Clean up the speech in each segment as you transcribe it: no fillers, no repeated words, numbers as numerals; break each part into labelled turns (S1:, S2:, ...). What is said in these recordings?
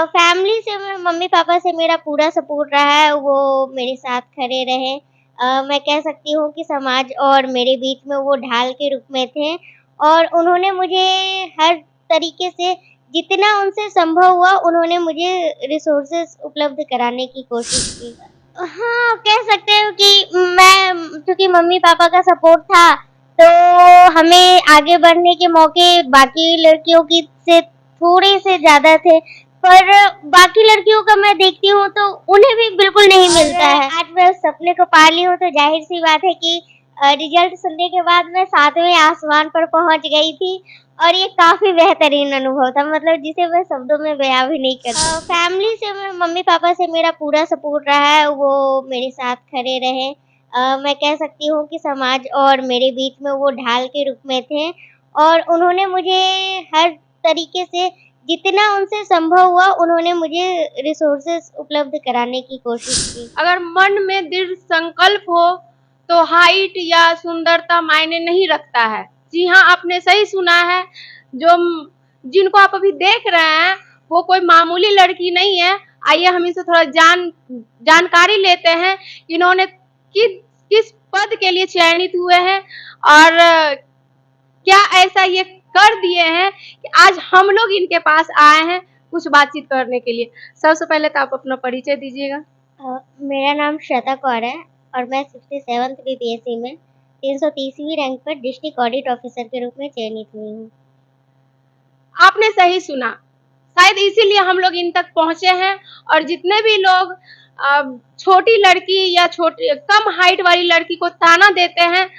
S1: Family से मम्मी-पापा से मेरा पूरा सपोर्ट रहा है, वो मेरे साथ खड़े रहे। मैं कह सकती हूँ कि समाज और मेरे बीच में वो ढाल के रूप में थे और उन्होंने मुझे हर तरीके से जितना उनसे संभव हुआ उन्होंने मुझे रिसोर्सेज़ उपलब्ध कराने की कोशिश की। हाँ, कह सकते हो कि मैं चूँकि मम्मी-पापा का सपोर्ट था, तो हमें आगे बढ़ने के मौके बाकी लड़कियों की से थोड़े से ज़्यादा थे। पर बाकी लड़कियों का मैं देखती हूँ तो उन्हें भी बिल्कुल नहीं मिलता है। आज मैं उस सपने को पा ली हूँ तो ज़ाहिर-सी बात है कि रिज़ल्ट सुनने के बाद मैं 7वें आसमान पर पहुँच गई थी और ये काफ़ी बेहतरीन अनुभव था मतलब जिसे मैं शब्दों में बयाँ भी नहीं कर सकती। फैमिली से मम्मी-पापा से मेरा पूरा सपोर्ट रहा है, वो मेरे साथ खड़े रहे। मैं कह सकती हूँ कि समाज और मेरे बीच में वो ढाल के रूप में थे और उन्होंने मुझे हर तरीके से जितना उनसे संभव हुआ उन्होंने मुझे रिसोर्सेज़ उपलब्ध कराने की कोशिश की।
S2: अगर मन में दृढ़ संकल्प हो तो हाइट या सुंदरता मायने नहीं रखता है। जी हाँ, आपने सही सुना है। जो जिनको आप अभी देख रहे हैं वो कोई मामूली लड़की नहीं है। आइए हम इनसे थोड़ा जानकारी लेते हैं इन्होंने किस पद के लिए चयनित हुए हैं और क्या ऐसा ये कर दिए हैं कि आज हम लोग इनके पास आए हैं कुछ बातचीत करने के लिए। सबसे पहले तो आप अपना परिचय दीजिएगा।
S1: मेरा नाम श्वेता कौर है और मैं 67th बीपीएससी में 330वीं रैंक पर डिस्ट्रिक्ट ऑडिट ऑफिसर के रूप में चयनित हुई हूँ।
S2: आपने सही सुना। शायद इसीलिए हम लोग इन तक पहुंचे हैं और जितने भी लोग छोटी लड़की या छोटी कम हाइट वाली लड़की को ताना देते हैं,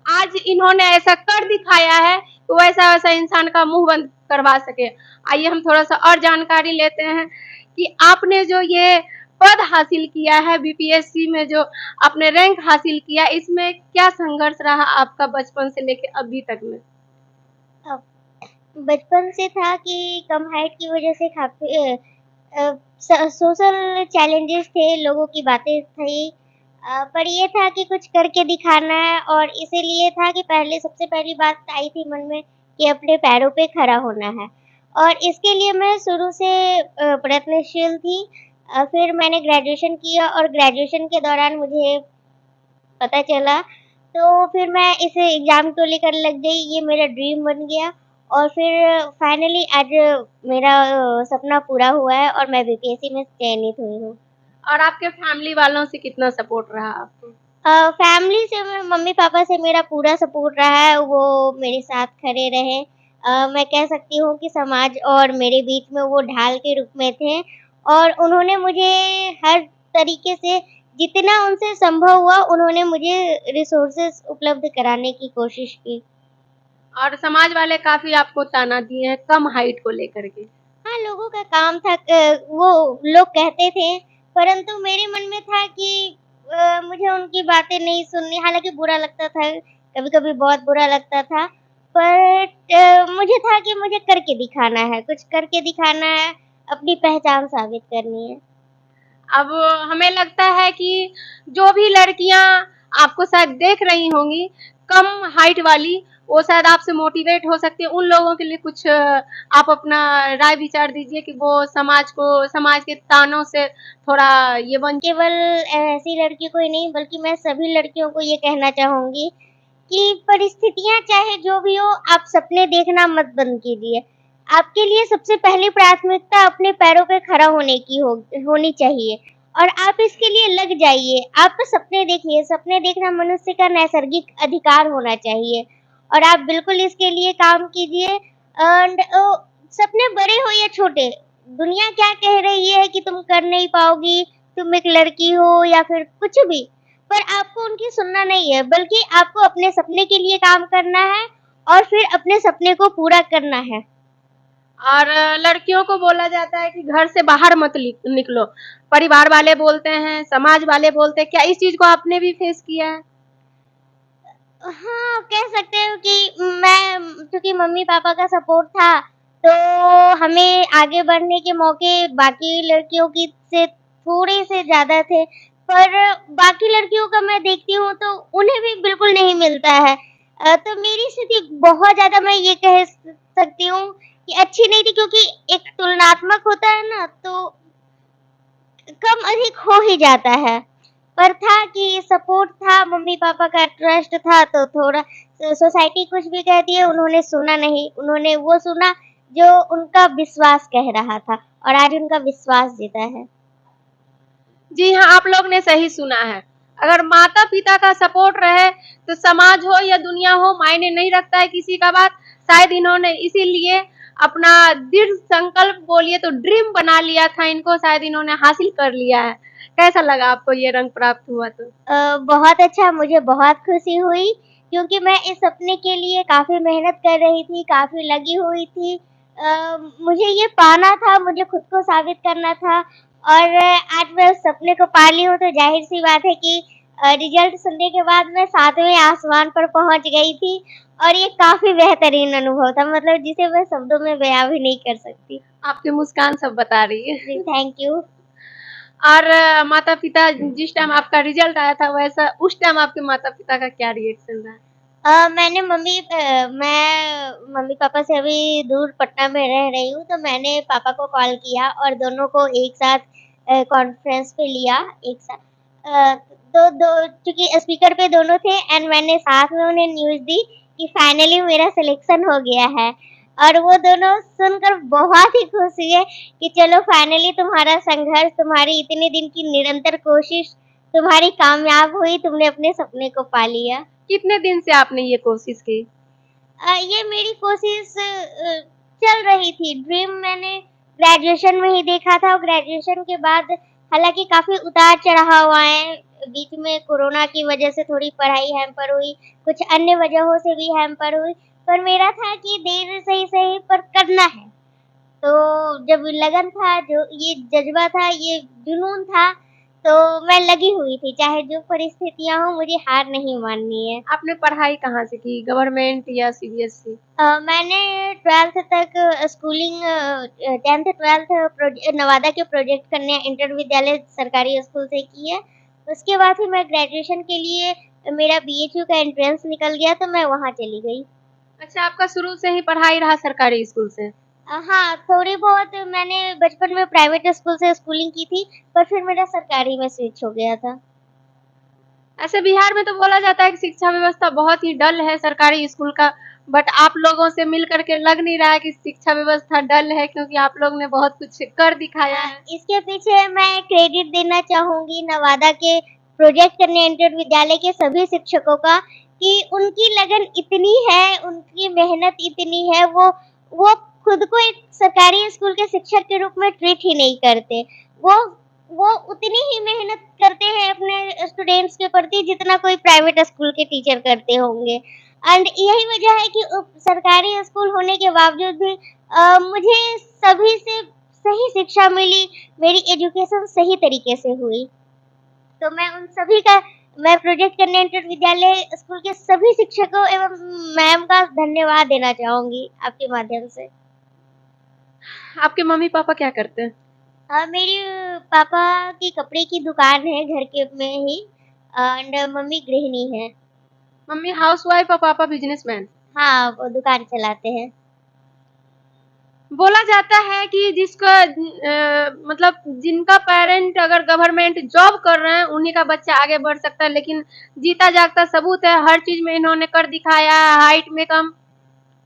S2: आज इन्होंने ऐसा कर दिखाया है तो वैसा वैसा इंसान का मुंह बंद करवा सके। आइए हम थोड़ा सा और जानकारी लेते हैं कि आपने जो ये पद हासिल किया है बीपीएससी में, जो आपने रैंक हासिल किया, इसमें क्या संघर्ष रहा आपका बचपन से लेकर अभी तक में?
S1: बचपन से था कि कम हाइट की वजह से काफ़ी सोशल चैलेंजेस थे, लोगों की बातें थी। पर ये था कि कुछ करके दिखाना है और इसीलिए था कि पहले सबसे पहली बात आई थी मन में कि अपने पैरों पे खड़ा होना है और इसके लिए मैं शुरू से प्रयत्नशील थी। फिर मैंने ग्रेजुएशन किया और ग्रेजुएशन के दौरान मुझे पता चला, तो फिर मैं इस एग्ज़ाम को लेकर लग गई, ये मेरा ड्रीम बन गया और फिर फाइनली आज मेरा सपना पूरा हुआ है और मैं बीपीएससी में चयनित हुई हूँ।
S2: और आपके फैमिली वालों से कितना सपोर्ट रहा आपको?
S1: फैमिली से मम्मी-पापा से मेरा पूरा सपोर्ट रहा है, वो मेरे साथ खड़े रहे। मैं कह सकती हूँ कि समाज और मेरे बीच में वो ढाल के रूप में थे और उन्होंने मुझे हर तरीके से जितना उनसे संभव हुआ उन्होंने मुझे रिसोर्सेज़ उपलब्ध कराने की कोशिश की।
S2: और समाज वाले काफ़ी आपको ताना दिए हैं कम हाइट को लेकर के।
S1: हाँ, लोगों का काम था वो लोग कहते थे, परंतु मेरे मन में था कि मुझे उनकी बातें नहीं सुननी, हालाँकि बुरा लगता था, कभी-कभी बहुत बुरा लगता था। बट मुझे था कि मुझे करके दिखाना है, कुछ करके दिखाना है, अपनी पहचान साबित करनी है।
S2: अब हमें लगता है कि जो भी लड़कियां आपको शायद देख रही होंगी कम हाइट वाली, वो शायद आपसे मोटिवेट हो सकती है। उन लोगों के लिए कुछ आप अपना राय विचार दीजिए कि वो समाज के तानों से थोड़ा ये बन।
S1: केवल ऐसी लड़की को ही नहीं बल्कि मैं सभी लड़कियों को ये कहना चाहूँगी कि परिस्थितियाँ चाहे जो भी हो, आप सपने देखना मत बंद कीजिए। आपके लिए सबसे पहली प्राथमिकता अपने पैरों पे खड़ा होने की होनी चाहिए और आप इसके लिए लग जाइए। आप सपने देखिए, सपने देखना मनुष्य का नैसर्गिक अधिकार होना चाहिए और आप बिल्कुल इसके लिए काम कीजिए एंड सपने बड़े हो या छोटे, दुनिया क्या कह रही है कि तुम कर नहीं पाओगी, तुम एक लड़की हो या फिर कुछ भी, पर आपको उनकी सुनना नहीं है, बल्कि आपको अपने सपने के लिए काम करना है और फिर अपने सपने को पूरा करना है।
S2: और लड़कियों को बोला जाता है कि घर से बाहर मत निकलो। परिवार वाले बोलते हैं, समाज वाले बोलते हैं। क्या इस चीज को आपने भी फेस किया है?
S1: हाँ, कह सकते हो कि मैं चूँकि मम्मी-पापा का सपोर्ट था, तो हमें आगे बढ़ने के मौके बाकी लड़कियों की से थोड़े से ज़्यादा थे। पर बाकी लड़कियों का मैं देखती हूँ तो उन्हें भी बिल्कुल नहीं मिलता है। तो मेरी स्थिति बहुत ज़्यादा मैं ये कह सकती हूँ कि अच्छी नहीं थी, क्योंकि एक तुलनात्मक होता है ना, तो कम अधिक हो ही जाता है। पर था कि सपोर्ट था, मम्मी-पापा का ट्रस्ट था, तो थोड़ा सोसाइटी कुछ भी कहती है, उन्होंने सुना नहीं। उन्होंने वो सुना जो उनका विश्वास कह रहा था, और आज उनका विश्वास जीता है।
S2: जी हाँ, आप लोग ने सही सुना है। अगर माता-पिता का सपोर्ट रहे तो समाज हो या दुनिया हो मायने नहीं रखता है किसी का बात। शायद इन्होंने इसीलिए अपना दृढ़ संकल्प बोलिए तो ड्रीम बना लिया था इनको, शायद इन्होंने हासिल कर लिया है। कैसा लगा आपको ये रंग प्राप्त हुआ तो?
S1: बहुत अच्छा, मुझे बहुत खुशी हुई, क्योंकि मैं इस सपने के लिए काफ़ी मेहनत कर रही थी, काफ़ी लगी हुई थी। मुझे ये पाना था, मुझे खुद को साबित करना था, और आज मैं उस सपने को पा ली हूँ, तो ज़ाहिर-सी बात है कि रिज़ल्ट सुनने के बाद मैं 7वें आसमान पर पहुँच गई थी, और ये काफ़ी बेहतरीन अनुभव था, मतलब जिसे मैं शब्दों में बयाँ भी नहीं कर सकती।
S2: आपकी मुस्कान सब बता रही है।
S1: जी, थैंक यू।
S2: और माता-पिता जिस टाइम आपका रिजल्ट आया था वैसा उस टाइम आपके माता-पिता का क्या रिएक्शन रहा?
S1: मैं मम्मी-पापा से अभी दूर पटना में रह रही हूँ, तो मैंने पापा को कॉल किया और दोनों को एक साथ कॉन्फ्रेंस पे लिया, एक साथ। अ, तो दो चूँकि स्पीकर पे दोनों थे, एंड मैंने साथ में उन्हें न्यूज़ दी कि फाइनली मेरा सिलेक्शन हो गया है। और वो दोनों सुनकर बहुत ही खुश हुए कि चलो फाइनली तुम्हारा संघर्ष, तुम्हारी इतने दिन की निरंतर कोशिश, तुम्हारी कामयाब हुई, तुमने अपने सपने को पा लिया।
S2: कितने दिन से आपने ये कोशिश की?
S1: ये मेरी कोशिश चल रही थी। ड्रीम मैंने ग्रेजुएशन में ही देखा था, और ग्रेजुएशन के बाद हालाँकि काफ़ी उतार-चढ़ाव आए। बीच में कोरोना की वजह से थोड़ी पढ़ाई हैम्पर हुई, कुछ अन्य वजहों से भी हैम्पर हुई, पर मेरा था कि देर से ही सही पर करना है। तो जब लगन था, जो ये जज़्बा था, ये जुनून था, तो मैं लगी हुई थी, चाहे जो परिस्थितियाँ हों, मुझे हार नहीं माननी है।
S2: आपने पढ़ाई कहाँ से की? गवर्नमेंट या सीबीएसई?
S1: मैंने 12th तक स्कूलिंग 10th-12th नवादा के प्रोजेक्ट कन्या इंटर विद्यालय सरकारी स्कूल से की है। उसके बाद फिर मैं ग्रेजुएशन के लिए मेरा बीएचयू का एंट्रेंस निकल गया, तो मैं वहाँ चली गई।
S2: अच्छा, आपका शुरू से ही पढ़ाई रहा सरकारी स्कूल से?
S1: हाँ, थोड़ी बहुत मैंने बचपन में प्राइवेट स्कूल से स्कूलिंग की थी, पर फिर मेरा सरकारी में स्विच हो गया था।
S2: ऐसे बिहार में तो बोला जाता है कि शिक्षा व्यवस्था बहुत ही डल है सरकारी स्कूल का, बट आप लोगों से मिल कर के लग नहीं रहा है कि शिक्षा व्यवस्था डल है, क्योंकि आप लोग ने बहुत कुछ कर दिखाया है।
S1: इसके पीछे मैं क्रेडिट देना चाहूँगी नवादा के प्रोजेक्ट कन्या इंटर विद्यालय के सभी शिक्षकों का, कि उनकी लगन इतनी है, उनकी मेहनत इतनी है, वो खुद को एक सरकारी स्कूल के शिक्षक के रूप में ट्रीट ही नहीं करते। वो वो उतनी ही मेहनत करते हैं अपने स्टूडेंट्स के प्रति, जितना कोई प्राइवेट स्कूल के टीचर करते होंगे। एंड यही वजह है कि सरकारी स्कूल होने के बावजूद भी मुझे सभी से सही शिक्षा मिली, मेरी एजुकेशन सही तरीके से हुई। तो मैं प्रोजेक्ट कन्या इंटर विद्यालय स्कूल के सभी शिक्षकों एवं मैम का धन्यवाद देना चाहूँगी आपके माध्यम से।
S2: आपके मम्मी-पापा क्या करते हैं?
S1: मेरे पापा की कपड़े की दुकान है घर के में ही, एंड मम्मी गृहिणी हैं।
S2: मम्मी हाउसवाइफ और पापा बिजनेसमैन।
S1: हाँ, वो दुकान चलाते हैं।
S2: बोला जाता है कि जिसका मतलब जिनका पेरेंट अगर गवर्नमेंट जॉब कर रहे हैं उन्हीं का बच्चा आगे बढ़ सकता है, लेकिन जीता जागता सबूत है, हर चीज में इन्होंने कर दिखाया है। हाइट में कम,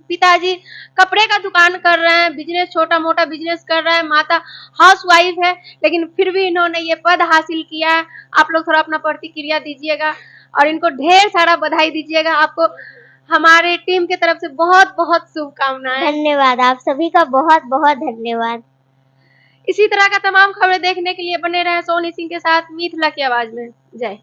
S2: पिताजी कपड़े का दुकान कर रहे हैं, बिजनेस छोटा मोटा बिजनेस कर रहे हैं, माता हाउसवाइफ है, लेकिन फिर भी इन्होंने ये पद हासिल किया है। आप लोग थोड़ा अपना प्रतिक्रिया दीजिएगा और इनको ढेर सारा बधाई दीजिएगा। आपको हमारे टीम की तरफ से बहुत बहुत शुभकामनाएं।
S1: धन्यवाद, आप सभी का बहुत-बहुत धन्यवाद।
S2: इसी तरह का तमाम खबरें देखने के लिए बने रहें सोनी सिंह के साथ मिथिला की आवाज में। जय।